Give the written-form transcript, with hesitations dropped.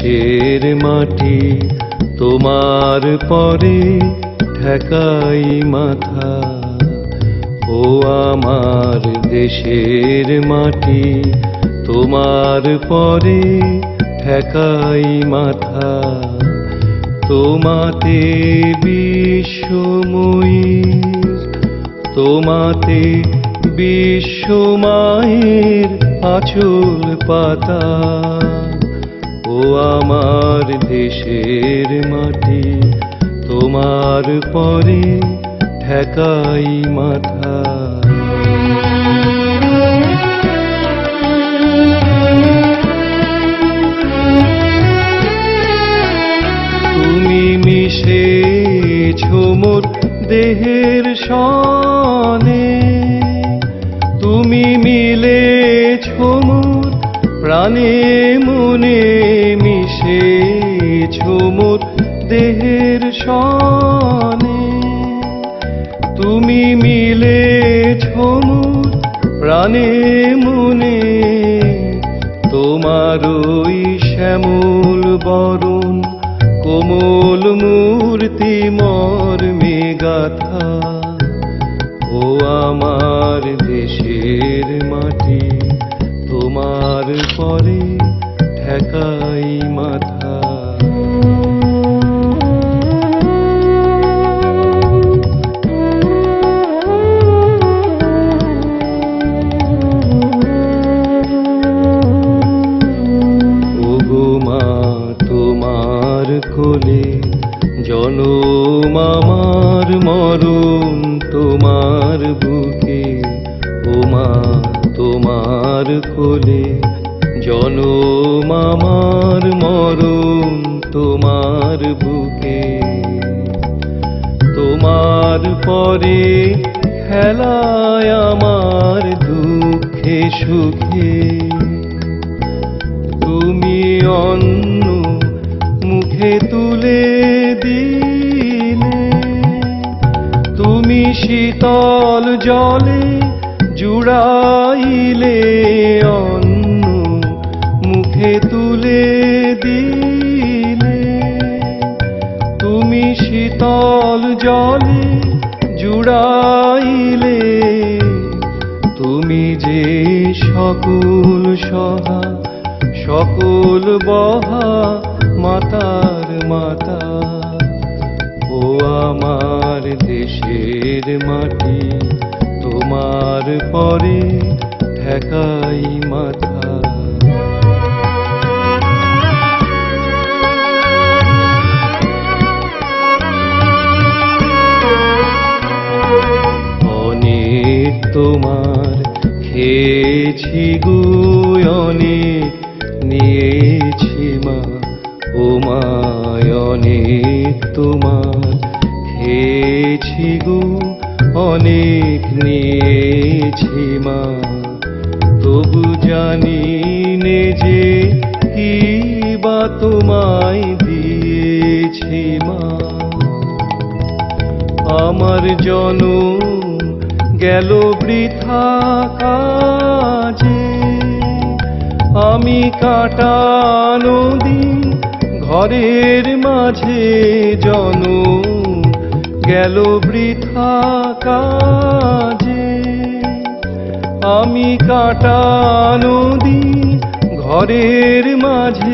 দেশের মাটি তোমার পরে ঠেকাই মাথা। ও আমার দেশের মাটি তোমার পরে ঠেকাই মাথা। তোমাতে বিশ্বময়ীর, তোমাতে বিশ্বমায়ের আঁচল পাতা। ও আমার দেশের মাটি তোমার পরে ঠেকাই মাথা। তুমি মিশেছ মোর দেহের সনে, তুমি মিলেছ মোর প্রাণে মনে। মিশেছ মোর দেহের সনে, তুমি মিলেছ মোর প্রাণে মনে। তোমার ওই শ্যামল বরণ কোমল মূর্তি মর্মে গাথা। ও আমার দেশের মাটি তোমার পরে ঠেকাই মাথা। ওগো মা তোমার কোলে জনম আমার, মরণ তোমার বুকে। ও মা তোমার কোলে জনম আমার, মরণ তোমার বুকে। তোমার পরে খেলায় আমার দুঃখে সুখে। তুমি অন্ন মুখে তুলে দিলে, তুমি শীতল জলে জুড়াইলে। অন্ন মুখে তুলে দিলে, তুমি শীতল জলে জুড়াইলে। তুমি যে সকল সহা সকল বহা মাতার মাতা। ও আমার দেশের মাটি তোমার পরে ঠেকাই মাথা। অনেক তোমার খেয়েছি গো, অনেক নিয়েছি মা। ও মা অনেক তোমার খেয়েছি গো, অনেক নিয়েছি মা। তবু জানি নে যে কি বা তোমায় দিয়েছি মা। আমার জনম গেল বৃথা কাজে, আমি কাটানো দিন ঘরের মাঝে। জনম গেল বৃথা কাজে, আমি কাটানো দিন ঘরের মাঝে।